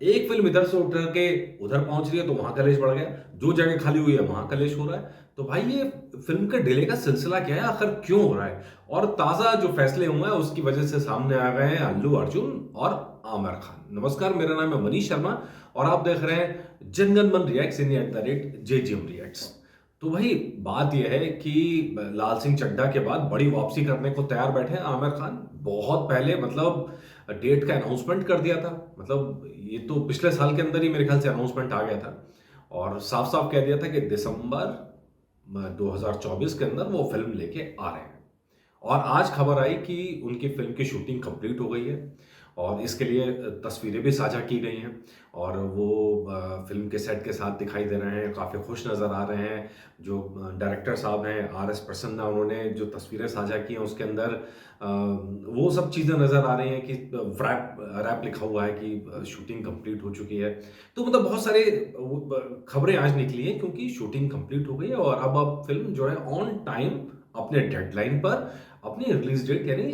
एक फ़िल्म इधर से उठ के उधर पहुँच रही है तो वहाँ कलेश बढ़ गया, जो जगह खाली हुई है वहाँ कलेश हो रहा है। तो भाई ये फ़िल्म के डिले का सिलसिला क्या है? आखिर क्यों हो रहा है? और ताज़ा जो फैसले हुए हैं उसकी वजह से सामने आ गए हैं अल्लू अर्जुन और आमिर खान। नमस्कार, मेरा नाम है मनीष शर्मा और आप देख रहे हैं जनगण मन रिएक्ट्स इन @JGM रिएक्ट्स। तो भाई बात यह है कि लाल सिंह चड्ढा के बाद बड़ी वापसी करने को तैयार बैठे हैं आमिर खान। बहुत पहले मतलब डेट का अनाउंसमेंट कर दिया था। मतलब ये तो पिछले साल के अंदर ही मेरे ख्याल से अनाउंसमेंट आ गया था और साफ-साफ कह दिया था कि दिसंबर 2024 के अंदर वो फ़िल्म लेके आ रहे हैं। और आज खबर आई कि उनकी फ़िल्म की शूटिंग कंप्लीट हो गई है और इसके लिए तस्वीरें भी साझा की गई हैं और वो फ़िल्म के सेट के साथ दिखाई दे रहे हैं, काफ़ी खुश नज़र आ रहे हैं। जो डायरेक्टर साहब हैं आर.एस. प्रसन्ना, उन्होंने जो तस्वीरें साझा की हैं उसके अंदर वो सब चीज़ें नज़र आ रही हैं कि रैप रैप लिखा हुआ है कि शूटिंग कंप्लीट हो चुकी है। तो मतलब बहुत सारे खबरें आज निकली हैं क्योंकि शूटिंग कंप्लीट हो गई है और अब फ़िल्म जो है ऑन टाइम अपने डेडलाइन पर अपनी रिलीज डेट यानी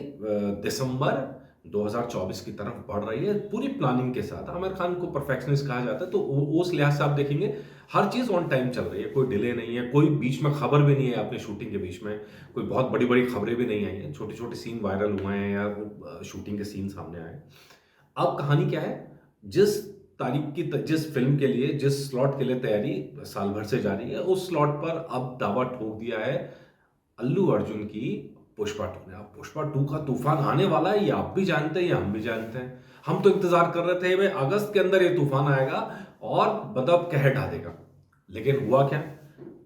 दिसंबर 2024 की तरफ बढ़ रही है पूरी प्लानिंग के साथ। आमिर खान को परफेक्शनिस्ट कहा जाता है तो उस लिहाज से आप देखेंगे हर चीज़ ऑन टाइम चल रही है, कोई डिले नहीं है, कोई बीच में खबर भी नहीं है अपनी शूटिंग के बीच में, कोई बहुत बड़ी-बड़ी खबरें भी नहीं आई हैं, छोटे-छोटे सीन वायरल हुए हैं या शूटिंग के सीन सामने आए हैं। अब कहानी क्या है, जिस जिस फ़िल्म के लिए, जिस स्लॉट के लिए तैयारी साल भर से जारी है, उस स्लॉट पर अब दावा ठोक दिया है अल्लू अर्जुन की पुष्पा 2 ने। अब पुष्पा 2 का तूफान आने वाला है, ये आप भी जानते हैं, ये हम भी जानते हैं। हम तो इंतज़ार कर रहे थे भाई अगस्त के अंदर ये तूफान आएगा और मतलब कहर ढा देगा। लेकिन हुआ क्या?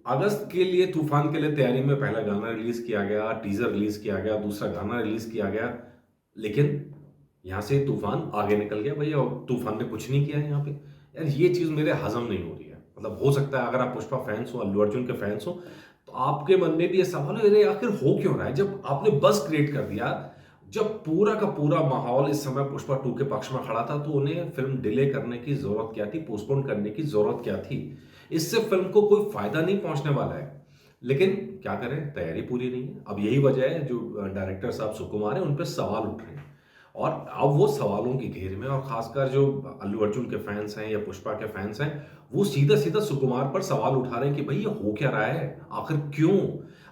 अगस्त के लिए तूफान के लिए तैयारी में पहला गाना रिलीज़ किया गया, टीज़र रिलीज़ किया गया, दूसरा गाना रिलीज़ किया गया। लेकिन यहाँ से तूफान आगे निकल गया भैया और तूफान ने कुछ नहीं किया है यहाँ पे। यार ये चीज़ मेरे हज़म नहीं हो रही है। मतलब हो सकता है अगर आप पुष्पा फैन्स हो, अल्लू अर्जुन के फैन्स हो, तो आपके मन में भी ये सवाल है अरे आखिर हो क्यों रहा है? जब आपने बज़ क्रिएट कर दिया, जब पूरा का पूरा माहौल इस समय पुष्पा 2 के पक्ष में खड़ा था, तो उन्हें फ़िल्म डिले करने की ज़रूरत क्या थी? पोस्टपोन करने की ज़रूरत क्या थी? इससे फ़िल्म को कोई फ़ायदा नहीं पहुँचने वाला है। लेकिन क्या करें, तैयारी पूरी नहीं है। अब यही वजह है जो डायरेक्टर साहब सुकुमार हैं, उन पे सवाल उठ रहे हैं। और अब वो सवालों की घेर में और खासकर जो अल्लू अर्जुन के फैन्स हैं या पुष्पा के फैन्स हैं, वो सीधा-सीधा सुकुमार पर सवाल उठा रहे हैं कि भई ये हो क्या रहा है? आखिर क्यों?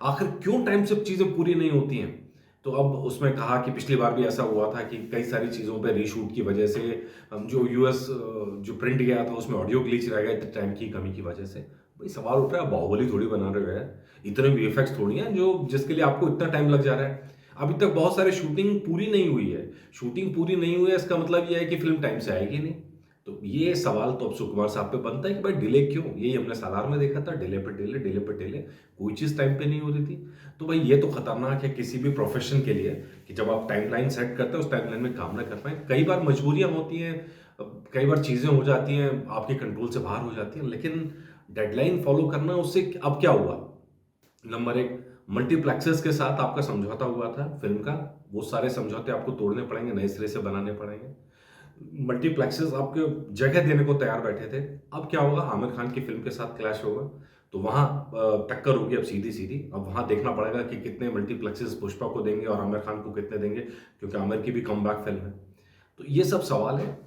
आखिर क्यों टाइम से चीज़ें पूरी नहीं होती हैं? तो अब उसमें कहा कि पिछली बार भी ऐसा हुआ था कि कई सारी चीज़ों पे रीशूट की वजह से जो यूएस जो प्रिंट गया था उसमें ऑडियो ग्लिच रह गए थे टाइम की कमी की वजह से। भई सवाल उठ रहा है, बाहुबली थोड़ी बना रहे हो यार। इतने वीएफएक्स थोड़ी हैं जो जिसके लिए आपको इतना टाइम लग जा रहा है। अभी तक बहुत सारी शूटिंग पूरी नहीं हुई है। शूटिंग पूरी नहीं हुई है इसका मतलब ये है कि फ़िल्म टाइम से आएगी नहीं। तो ये सवाल तो अब सुकुमार साहब पे बनता है कि भाई डिले क्यों? यही हमने सालार में देखा था डिले पे डिले, डिले पे डिले, कोई चीज़ टाइम पे नहीं हो रही थी। तो भाई ये तो खतरनाक है किसी भी प्रोफ़ेशन के लिए कि जब आप टाइमलाइन सेट करते हो उस टाइमलाइन में काम ना कर पाएँ। कई बार मजबूरियाँ होती हैं, कई बार चीज़ें हो जाती हैं, आपके कंट्रोल से बाहर हो जाती हैं, लेकिन डेडलाइन फ़ॉलो करना उससे अब क्या हुआ? नंबर 1 मल्टीप्लेक्सेस के साथ आपका समझौता हुआ था फ़िल्म का, वो सारे समझौते आपको तोड़ने पड़ेंगे, नए सिरे से बनाने पड़ेंगे। मल्टीप्लेक्सेस आपको जगह देने को तैयार बैठे थे। अब क्या होगा? आमिर खान की फ़िल्म के साथ क्लैश होगा, तो वहाँ टक्कर होगी अब सीधी-सीधी। अब वहाँ देखना पड़ेगा कि कितने मल्टीप्लेक्सेस पुष्पा को देंगे और आमिर खान को कितने देंगे, क्योंकि आमिर की भी कमबैक फ़िल्म है। तो ये सब सवाल हैं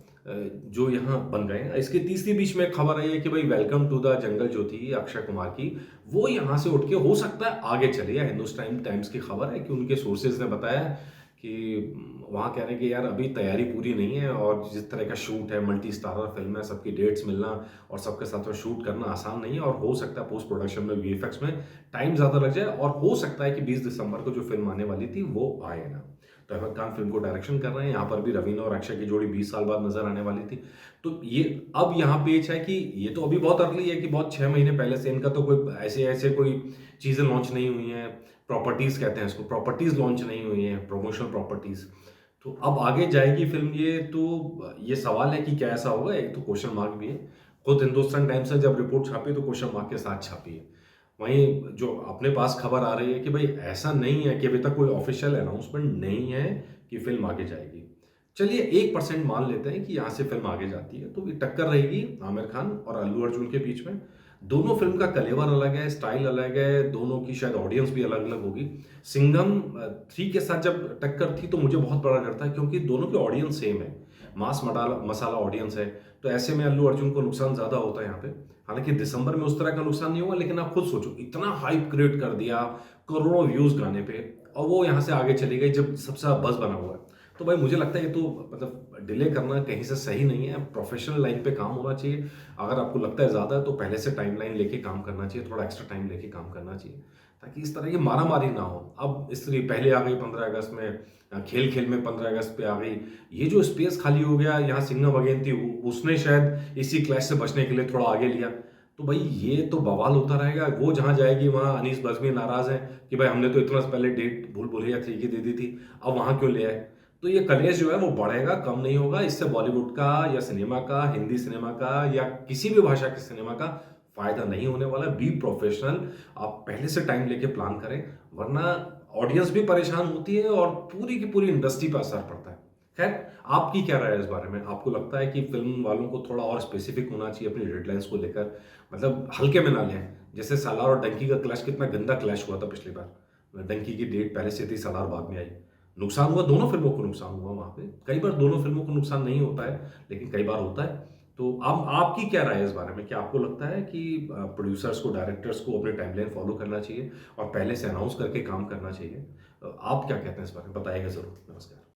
जो यहाँ बन रहे हैं। इसके तीसरी बीच में खबर आई है कि भाई वेलकम टू द जंगल जो थी अक्षय कुमार की, वो यहाँ से उठ के हो सकता है आगे चले जाए। हिंदुस्तान टाइम्स की खबर है कि उनके सोर्सेज़ ने बताया है कि वहाँ कह रहे हैं कि यार अभी तैयारी पूरी नहीं है और जिस तरह का शूट है, मल्टी स्टारर फ़िल्म है, सबकी डेट्स मिलना और सबके साथ में शूट करना आसान नहीं है और हो सकता है पोस्ट प्रोडक्शन में वीएफएक्स में टाइम ज़्यादा लग जाए और हो सकता है कि 20 दिसंबर को जो फ़िल्म आने वाली थी, वो आए ना। तो अहमद खान फ़िल्म को डायरेक्शन कर रहे हैं, यहाँ पर भी रवीना और अक्षय की जोड़ी 20 साल बाद नज़र आने वाली थी। तो ये अब यहाँ पेच है कि ये तो अभी बहुत अर्ली है कि बहुत 6 महीने पहले से इनका तो कोई ऐसे कोई चीज़ें लॉन्च नहीं हुई हैं, प्रॉपर्टीज़ कहते हैं इसको, प्रॉपर्टीज़ लॉन्च नहीं हुई हैं, प्रमोशनल प्रॉपर्टीज़। तो अब आगे जाएगी फ़िल्म ये तो ये सवाल है कि क्या ऐसा होगा? एक तो क्वेश्चन मार्क भी है। खुद हिंदुस्तान टाइम्स ने जब रिपोर्ट छापी तो क्वेश्चन मार्क के साथ छापी है। वहीं जो अपने पास खबर आ रही है कि भाई ऐसा नहीं है कि अभी तक कोई ऑफिशियल अनाउंसमेंट नहीं है कि फ़िल्म आगे जाएगी। चलिए 1% मान लेते हैं कि यहाँ से फ़िल्म आगे जाती है, तो ये टक्कर रहेगी आमिर खान और अल्लू अर्जुन के बीच में। दोनों फ़िल्म का कलेवर अलग है, स्टाइल अलग है, दोनों की शायद ऑडियंस भी अलग-अलग होगी। सिंघम 3 के साथ जब टक्कर थी तो मुझे बहुत बड़ा डर था क्योंकि दोनों की ऑडियंस सेम है। मास मडाला मसाला ऑडियंस है, तो ऐसे में अल्लू अर्जुन को नुकसान ज़्यादा होता है यहाँ पे। हालाँकि दिसंबर में उस तरह का नुकसान नहीं हुआ, लेकिन आप खुद सोचो, इतना हाइप क्रिएट कर दिया, करोड़ों व्यूज़ गाने पे, और वो यहाँ से आगे चली गई जब सबसे ज़्यादा बज़ बना हुआ है। तो भाई मुझे लगता है ये तो मतलब डिले करना कहीं से सही नहीं है, प्रोफ़ेशनल लाइन पे काम होना चाहिए। अगर आपको लगता है ज़्यादा है तो पहले से टाइमलाइन लेके काम करना चाहिए, थोड़ा एक्स्ट्रा टाइम लेके काम करना चाहिए, ताकि इस तरह की मारामारी ना हो। अब इसलिए पहले आ गई 15 अगस्त में, खेल-खेल में 15 अगस्त पे आ गई। ये जो स्पेस खाली हो गया, यहाँ सिंघम अगेन थी, उसने शायद इसी क्लैश से बचने के लिए थोड़ा आगे लिया। तो भाई ये तो बवाल होता रहेगा। वो जहाँ जाएगी वहाँ अनीस बज़्मी नाराज़ हैं कि भाई हमने तो इतना पहले डेट भूल भुलैया 3 की दे दी थी, अब वहाँ क्यों ले आए? तो ये कलेश जो है वो बढ़ेगा, कम नहीं होगा। इससे बॉलीवुड का या सिनेमा का, हिंदी सिनेमा का या किसी भी भाषा के सिनेमा का फ़ायदा नहीं होने वाला। बी प्रोफेशनल, आप पहले से टाइम लेके प्लान करें, वरना ऑडियंस भी परेशान होती है और पूरी की पूरी इंडस्ट्री पे असर पड़ता है। खैर, आपकी क्या राय है इस बारे में? आपको लगता है कि फ़िल्म वालों को थोड़ा और स्पेसिफिक होना चाहिए अपनी डेडलाइन्स को लेकर, मतलब हल्के में ना लें? जैसे सालार और डंकी का क्लैश, कितना गंदा क्लैश हुआ था पिछली बार। डंकी की डेट पहले से थी, सालार बाद में आई। नुकसान हुआ, दोनों फ़िल्मों को नुकसान हुआ वहाँ पे। कई बार दोनों फ़िल्मों को नुकसान नहीं होता है, लेकिन कई बार होता है। तो अब आपकी क्या राय है इस बारे में? क्या आपको लगता है कि प्रोड्यूसर्स को, डायरेक्टर्स को अपनी टाइमलाइन फ़ॉलो करना चाहिए और पहले से अनाउंस करके काम करना चाहिए? आप क्या कहते हैं इस बारे में? बताइएगा ज़रूर। नमस्कार।